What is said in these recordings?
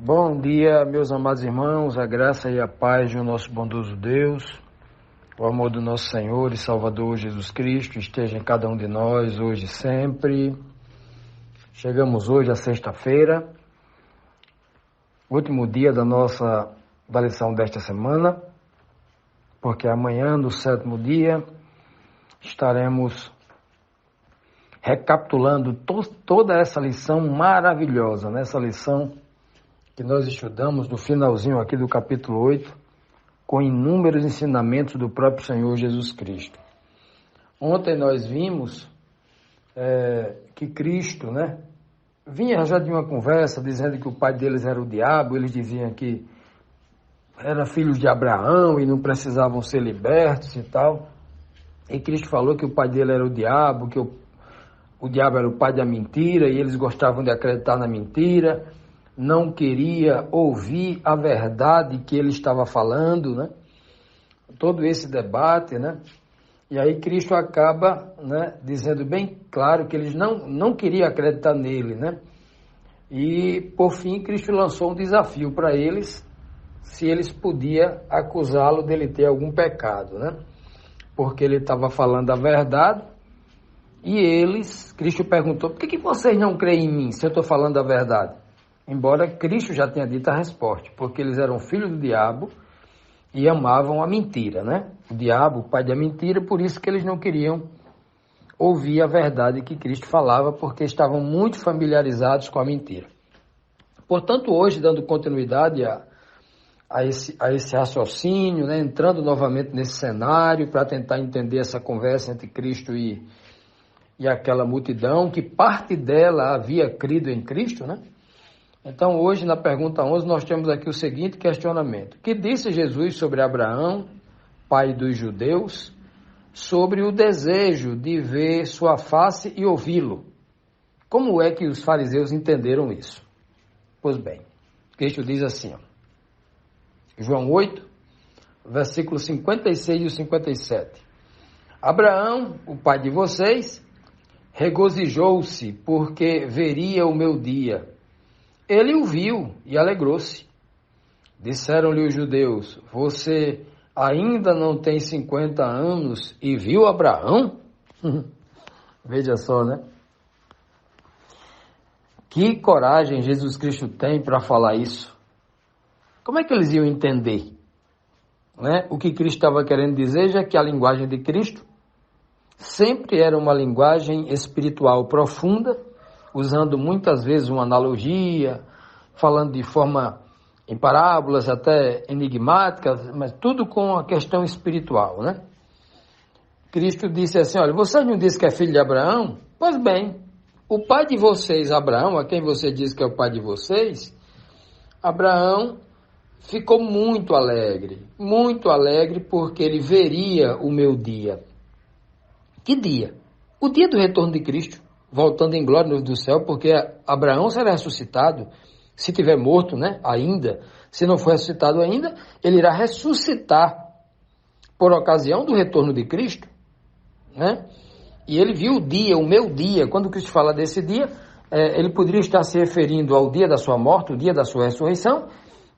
Bom dia, meus amados irmãos, a graça e a paz do nosso bondoso Deus, o amor do nosso Senhor e Salvador Jesus Cristo esteja em cada um de nós, hoje e sempre. Chegamos hoje à sexta-feira, último dia da lição desta semana, porque amanhã, no sétimo dia, estaremos recapitulando toda essa lição maravilhosa, essa lição que nós estudamos no finalzinho aqui do capítulo 8, com inúmeros ensinamentos do próprio Senhor Jesus Cristo. Ontem nós vimos que Cristo, vinha já de uma conversa dizendo que o pai deles era o diabo, eles diziam que eram filhos de Abraão e não precisavam ser libertos e tal. E Cristo falou que o pai dele era o diabo, que o diabo era o pai da mentira e eles gostavam de acreditar na mentira, não queria ouvir a verdade que ele estava falando, todo esse debate, e aí Cristo acaba, dizendo bem claro que eles não queriam acreditar nele, e por fim Cristo lançou um desafio para eles, se eles podiam acusá-lo dele ter algum pecado, porque ele estava falando a verdade, e Cristo perguntou, por que vocês não creem em mim, se eu estou falando a verdade? Embora Cristo já tenha dito a resposta, porque eles eram filhos do diabo e amavam a mentira, O diabo, o pai da mentira, por isso que eles não queriam ouvir a verdade que Cristo falava, porque estavam muito familiarizados com a mentira. Portanto, hoje, dando continuidade a esse raciocínio, entrando novamente nesse cenário para tentar entender essa conversa entre Cristo e aquela multidão, que parte dela havia crido em Cristo, Então, hoje, na pergunta 11, nós temos aqui o seguinte questionamento. Que disse Jesus sobre Abraão, pai dos judeus, sobre o desejo de ver sua face e ouvi-lo? Como é que os fariseus entenderam isso? Pois bem, Cristo diz assim, João 8, versículos 56 e 57. Abraão, o pai de vocês, regozijou-se porque veria o meu dia. Ele o viu e alegrou-se. Disseram-lhe os judeus, você ainda não tem 50 anos e viu Abraão? Veja só, Que coragem Jesus Cristo tem para falar isso. Como é que eles iam entender? O que Cristo estava querendo dizer, já que a linguagem de Cristo sempre era uma linguagem espiritual profunda, usando muitas vezes uma analogia, falando de forma em parábolas até enigmáticas, mas tudo com a questão espiritual, Cristo disse assim, olha, vocês não dizem que é filho de Abraão? Pois bem, o pai de vocês, Abraão, a quem você diz que é o pai de vocês, Abraão ficou muito alegre porque ele veria o meu dia. Que dia? O dia do retorno de Cristo, voltando em glória do céu, porque Abraão será ressuscitado, se tiver morto, ainda, se não for ressuscitado ainda, ele irá ressuscitar por ocasião do retorno de Cristo, E ele viu o dia, o meu dia. Quando Cristo fala desse dia, ele poderia estar se referindo ao dia da sua morte, o dia da sua ressurreição,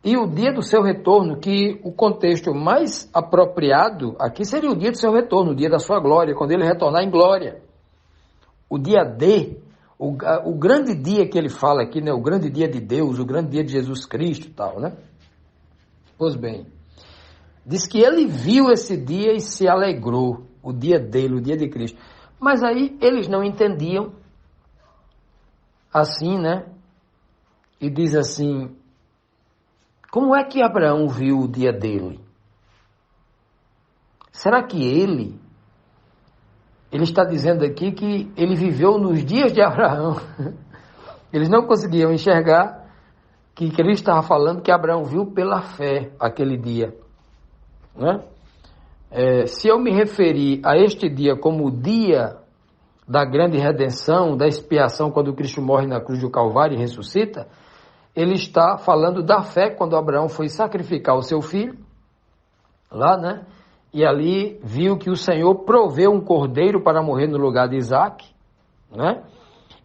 e o dia do seu retorno, que o contexto mais apropriado aqui seria o dia do seu retorno, o dia da sua glória, quando ele retornar em glória. O dia D, o grande dia que ele fala aqui, o grande dia de Deus, o grande dia de Jesus Cristo e tal, Pois bem, diz que ele viu esse dia e se alegrou, o dia dele, o dia de Cristo. Mas aí eles não entendiam assim, E diz assim, como é que Abraão viu o dia dele? Será que ele está dizendo aqui que ele viveu nos dias de Abraão? Eles não conseguiam enxergar que Cristo estava falando que Abraão viu pela fé aquele dia. Se eu me referir a este dia como o dia da grande redenção, da expiação, quando Cristo morre na cruz do Calvário e ressuscita, ele está falando da fé quando Abraão foi sacrificar o seu filho, lá, E ali viu que o Senhor proveu um cordeiro para morrer no lugar de Isaque,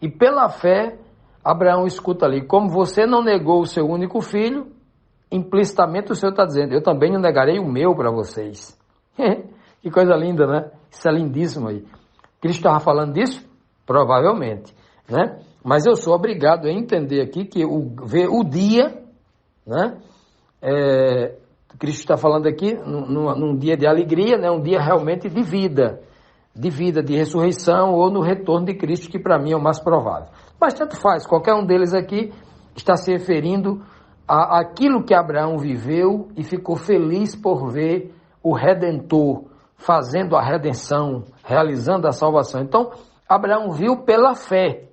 E pela fé, Abraão escuta ali, como você não negou o seu único filho, implicitamente o Senhor está dizendo, eu também não negarei o meu para vocês. Que coisa linda, né? Isso é lindíssimo aí. Cristo estava falando disso? Provavelmente, né? Mas eu sou obrigado a entender aqui que o dia, né? Cristo está falando aqui num dia de alegria, né? Um dia realmente de vida, de ressurreição ou no retorno de Cristo, que para mim é o mais provável. Mas tanto faz, qualquer um deles aqui está se referindo àquilo que Abraão viveu e ficou feliz por ver o Redentor fazendo a redenção, realizando a salvação. Então, Abraão viu pela fé.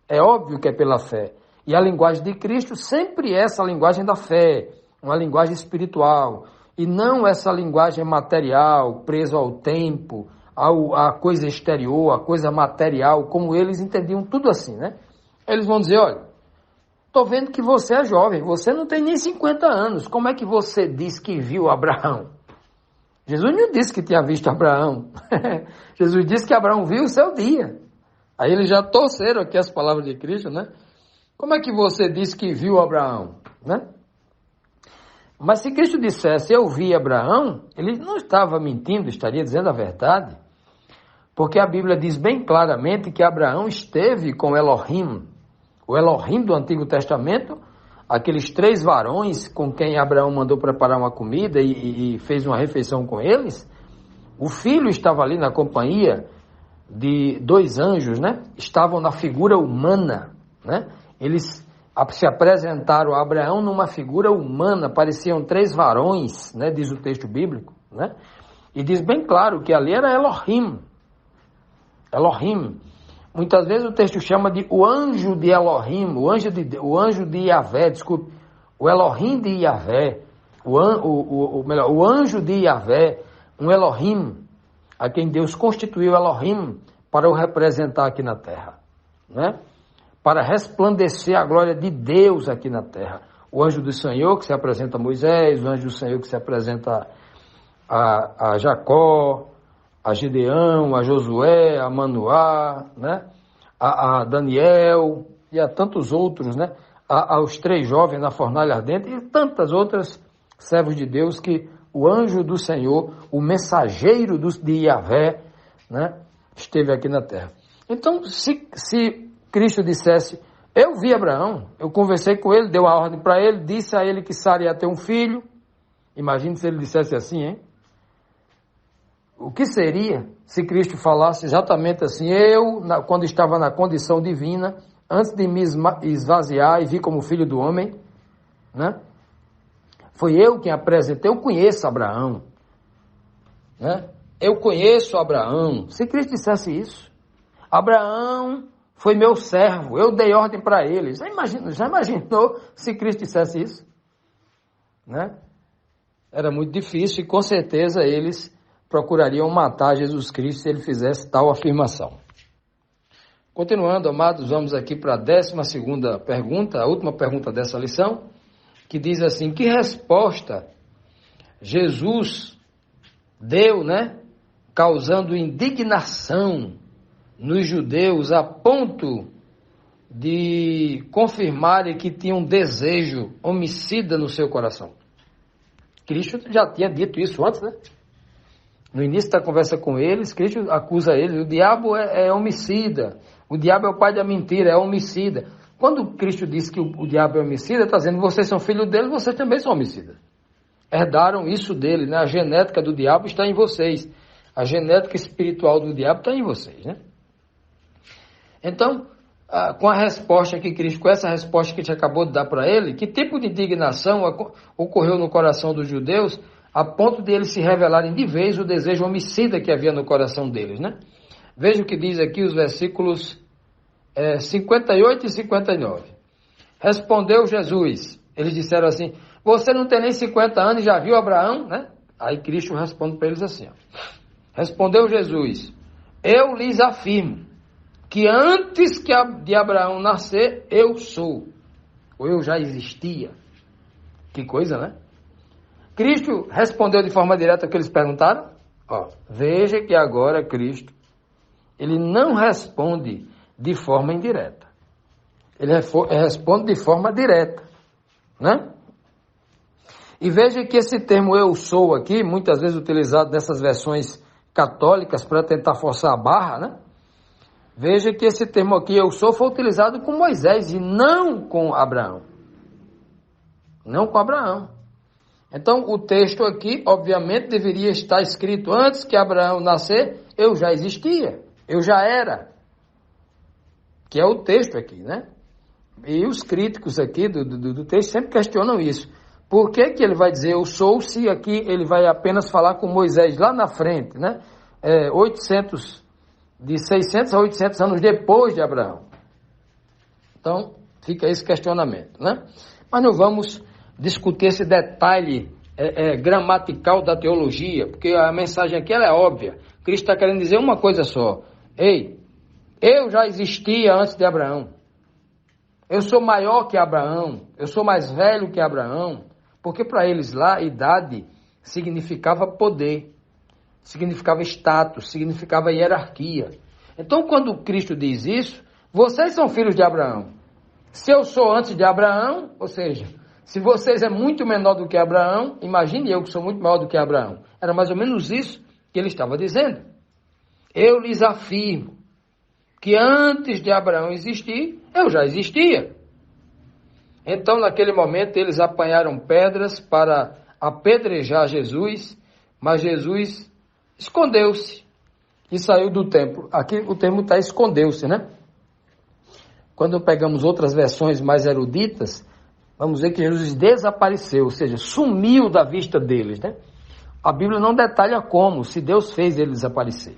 É óbvio que é pela fé. E a linguagem de Cristo sempre é essa linguagem da fé, uma linguagem espiritual, e não essa linguagem material, presa ao tempo, à coisa exterior, à coisa material, como eles entendiam tudo assim, né? Eles vão dizer, olha, estou vendo que você é jovem, você não tem nem 50 anos, como é que você diz que viu Abraão? Jesus não disse que tinha visto Abraão. Jesus disse que Abraão viu o seu dia. Aí eles já torceram aqui as palavras de Cristo, né? Como é que você disse que viu Abraão, né? Mas se Cristo dissesse, eu vi Abraão, ele não estava mentindo, estaria dizendo a verdade. Porque a Bíblia diz bem claramente que Abraão esteve com Elohim. O Elohim do Antigo Testamento, aqueles 3 varões com quem Abraão mandou preparar uma comida e fez uma refeição com eles, o filho estava ali na companhia de 2 anjos, né? Estavam na figura humana, né? Eles se apresentaram a Abraão numa figura humana, pareciam 3 varões, né? Diz o texto bíblico, né? E diz bem claro que ali era Elohim. Elohim. Muitas vezes o texto chama de o anjo de Elohim, o anjo de Yahvé, desculpe, o Elohim de Yahvé, o anjo de Yahvé, um Elohim, a quem Deus constituiu Elohim para o representar aqui na terra, né? Para resplandecer a glória de Deus aqui na terra. O anjo do Senhor que se apresenta a Moisés, o anjo do Senhor que se apresenta a Jacó, a Gideão, a Josué, a Manoá, né? a Daniel e a tantos outros, né? Aos 3 jovens na fornalha ardente e tantas outras servos de Deus que o anjo do Senhor, o mensageiro de Yahvé, né? Esteve aqui na terra. Então, se Cristo dissesse, eu vi Abraão, eu conversei com ele, deu a ordem para ele, disse a ele que Sara ia ter um filho, imagine se ele dissesse assim, hein? O que seria se Cristo falasse exatamente assim, quando estava na condição divina, antes de me esvaziar e vir como filho do homem, né? Foi eu quem apresentei, eu conheço Abraão, né? Eu conheço Abraão. Se Cristo dissesse isso, Abraão foi meu servo, eu dei ordem para ele. Já imaginou se Cristo dissesse isso? Né? Era muito difícil e com certeza eles procurariam matar Jesus Cristo se ele fizesse tal afirmação. Continuando, amados, vamos aqui para a 12ª pergunta, a última pergunta dessa lição, que diz assim, que resposta Jesus deu, né, causando indignação nos judeus a ponto de confirmarem que tinha um desejo homicida no seu coração. Cristo já tinha dito isso antes, né? No início da conversa com eles, Cristo acusa eles, o diabo é homicida, o diabo é o pai da mentira, é homicida. Quando Cristo diz que o diabo é homicida, está dizendo, vocês são filhos dele, vocês também são homicidas. Herdaram isso dele, né? A genética do diabo está em vocês. A genética espiritual do diabo está em vocês, né? Então, com a resposta que Cristo, com essa resposta que a gente acabou de dar para ele, que tipo de indignação ocorreu no coração dos judeus, a ponto de eles se revelarem de vez o desejo homicida que havia no coração deles, né? Veja o que diz aqui os versículos 58 e 59. Respondeu Jesus, eles disseram assim, você não tem nem 50 anos e já viu Abraão, né? Aí Cristo responde para eles assim, ó. Respondeu Jesus, eu lhes afirmo que antes de Abraão nascer, eu sou, ou eu já existia. Que coisa, né? Cristo respondeu de forma direta o que eles perguntaram. Ó, veja que agora Cristo, ele não responde de forma indireta. ele responde de forma direta, né? E veja que esse termo eu sou aqui, muitas vezes utilizado nessas versões católicas para tentar forçar a barra, né? Veja que esse termo aqui, eu sou, foi utilizado com Moisés e não com Abraão. Não com Abraão. Então, o texto aqui, obviamente, deveria estar escrito antes que Abraão nascer, eu já existia, eu já era. Que é o texto aqui, né? E os críticos aqui do texto sempre questionam isso. Por que que ele vai dizer eu sou, se aqui ele vai apenas falar com Moisés lá na frente, né? De 600 a 800 anos depois de Abraão. Então, fica esse questionamento, né? Mas não vamos discutir esse detalhe gramatical da teologia, porque a mensagem aqui ela é óbvia. Cristo está querendo dizer uma coisa só. Ei, eu já existia antes de Abraão. Eu sou maior que Abraão. Eu sou mais velho que Abraão. Porque para eles lá, idade significava poder, significava status, significava hierarquia. Então, quando Cristo diz isso, vocês são filhos de Abraão. Se eu sou antes de Abraão, ou seja, se vocês é muito menor do que Abraão, imagine eu que sou muito maior do que Abraão. Era mais ou menos isso que ele estava dizendo. Eu lhes afirmo que antes de Abraão existir, eu já existia. Então, naquele momento, eles apanharam pedras para apedrejar Jesus, mas Jesus escondeu-se e saiu do templo. Aqui o termo está escondeu-se, né? Quando pegamos outras versões mais eruditas, vamos ver que Jesus desapareceu, ou seja, sumiu da vista deles, né? A Bíblia não detalha como, se Deus fez ele desaparecer.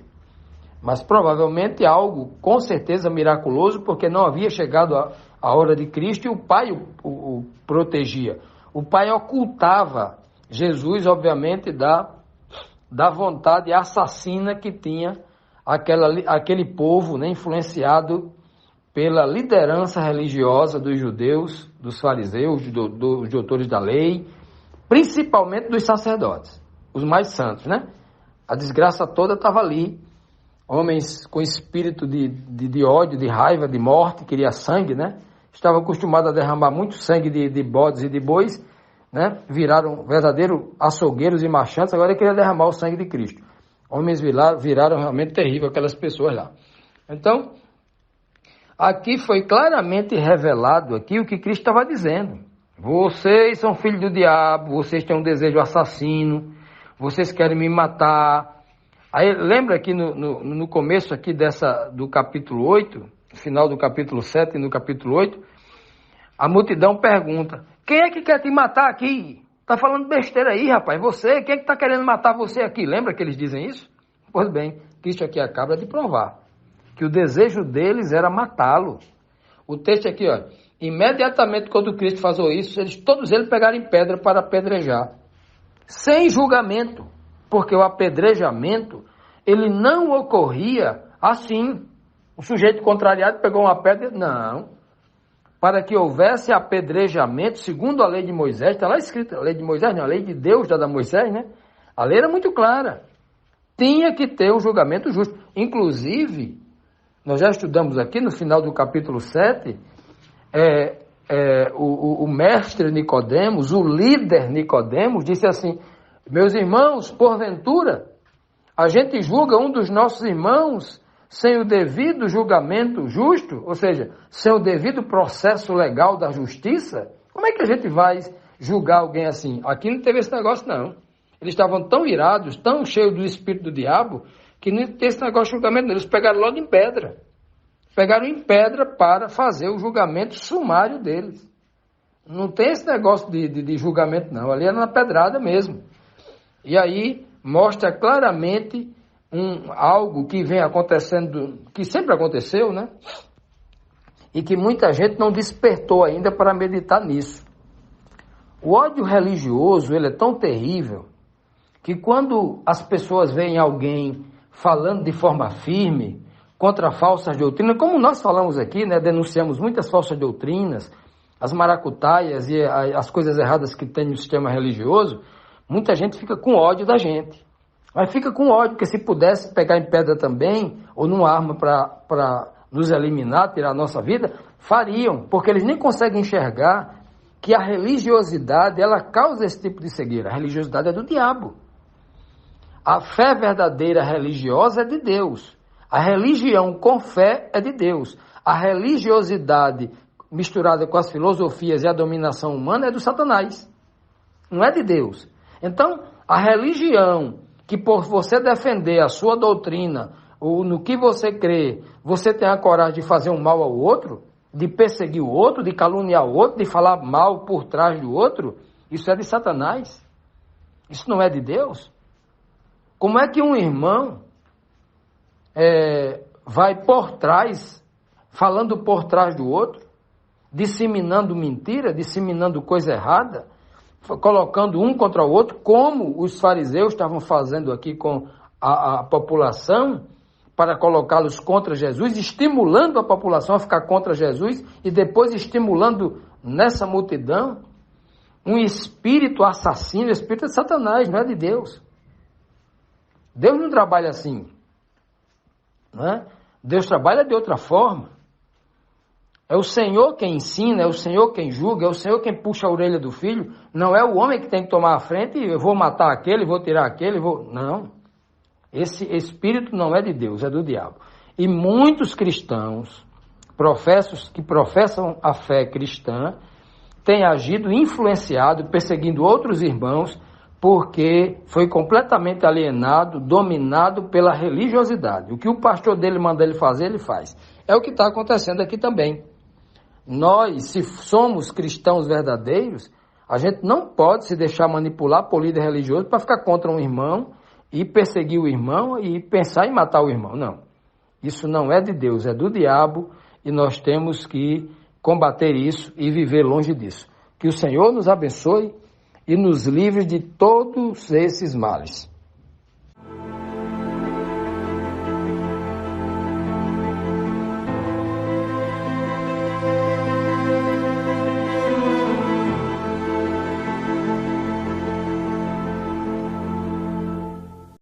Mas provavelmente algo, com certeza, miraculoso, porque não havia chegado a hora de Cristo e o Pai o protegia. O Pai ocultava Jesus, obviamente, da vontade assassina que tinha aquele povo, né, influenciado pela liderança religiosa dos judeus, dos fariseus, dos doutores da lei, principalmente dos sacerdotes, os mais santos, né? A desgraça toda estava ali. Homens com espírito de ódio, de raiva, de morte, queria sangue, né? Estavam acostumados a derramar muito sangue de bodes e de bois, né? Viraram verdadeiros açougueiros e marchantes, agora queria derramar o sangue de Cristo. Homens viraram realmente terrível aquelas pessoas lá. Então, aqui foi claramente revelado aqui o que Cristo estava dizendo. Vocês são filhos do diabo, vocês têm um desejo assassino, vocês querem me matar. Aí lembra que no começo aqui do capítulo 8, final do capítulo 7 e no capítulo 8, a multidão pergunta, quem é que quer te matar aqui? Tá falando besteira aí, rapaz, você, quem é que tá querendo matar você aqui? Lembra que eles dizem isso? Pois bem, Cristo aqui acaba de provar que o desejo deles era matá-lo. O texto aqui, ó, imediatamente quando Cristo faz isso, todos eles pegaram em pedra para apedrejar, sem julgamento. Porque o apedrejamento, ele não ocorria assim. O sujeito contrariado pegou uma pedra, não. Para que houvesse apedrejamento, segundo a lei de Moisés, está lá escrito, a lei de Moisés não, a lei de Deus da Moisés, né? A lei era muito clara. Tinha que ter um julgamento justo. Inclusive, nós já estudamos aqui no final do capítulo 7, o mestre Nicodemos, o líder Nicodemos, disse assim, meus irmãos, porventura, a gente julga um dos nossos irmãos sem o devido julgamento justo, ou seja, sem o devido processo legal da justiça? Como é que a gente vai julgar alguém assim? Aqui não teve esse negócio, não. Eles estavam tão irados, tão cheios do espírito do diabo, que não teve esse negócio de julgamento. Eles pegaram logo em pedra. Pegaram em pedra para fazer o julgamento sumário deles. Não tem esse negócio de julgamento, não. Ali era na pedrada mesmo. E aí mostra claramente algo que vem acontecendo, que sempre aconteceu, né? E que muita gente não despertou ainda para meditar nisso. O ódio religioso, ele é tão terrível, que quando as pessoas veem alguém falando de forma firme contra falsas doutrinas, como nós falamos aqui, né? Denunciamos muitas falsas doutrinas, as maracutaias e as coisas erradas que tem no sistema religioso, muita gente fica com ódio da gente. Mas fica com ódio, porque se pudesse pegar em pedra também, ou numa arma para nos eliminar, tirar a nossa vida, Fariam, porque eles nem conseguem enxergar que a religiosidade, ela causa esse tipo de cegueira. A religiosidade é do diabo. A fé verdadeira religiosa é de Deus. A religião com fé é de Deus. A religiosidade misturada com as filosofias e a dominação humana é do Satanás. Não é de Deus. Então, a religião que por você defender a sua doutrina, ou no que você crê, você tem a coragem de fazer um mal ao outro, de perseguir o outro, de caluniar o outro, de falar mal por trás do outro, isso é de Satanás. Isso não é de Deus. Como é que um irmão vai por trás, falando por trás do outro, disseminando mentira, disseminando coisa errada, colocando um contra o outro, como os fariseus estavam fazendo aqui com a população, para colocá-los contra Jesus, estimulando a população a ficar contra Jesus e depois estimulando nessa multidão um espírito assassino, espírito de Satanás, não é de Deus. Deus não trabalha assim, não é? Deus trabalha de outra forma. É o Senhor quem ensina, é o Senhor quem julga, é o Senhor quem puxa a orelha do filho. Não é o homem que tem que tomar a frente e eu vou matar aquele, vou tirar aquele, Não. Esse espírito não é de Deus, é do diabo. E muitos cristãos, que professam a fé cristã, têm agido influenciado, perseguindo outros irmãos, porque foi completamente alienado, dominado pela religiosidade. O que o pastor dele manda ele fazer, ele faz. É o que está acontecendo aqui também. Nós, se somos cristãos verdadeiros, a gente não pode se deixar manipular por líder religioso para ficar contra um irmão e perseguir o irmão e pensar em matar o irmão. Não. Isso não é de Deus, é do diabo e nós temos que combater isso e viver longe disso. Que o Senhor nos abençoe e nos livre de todos esses males.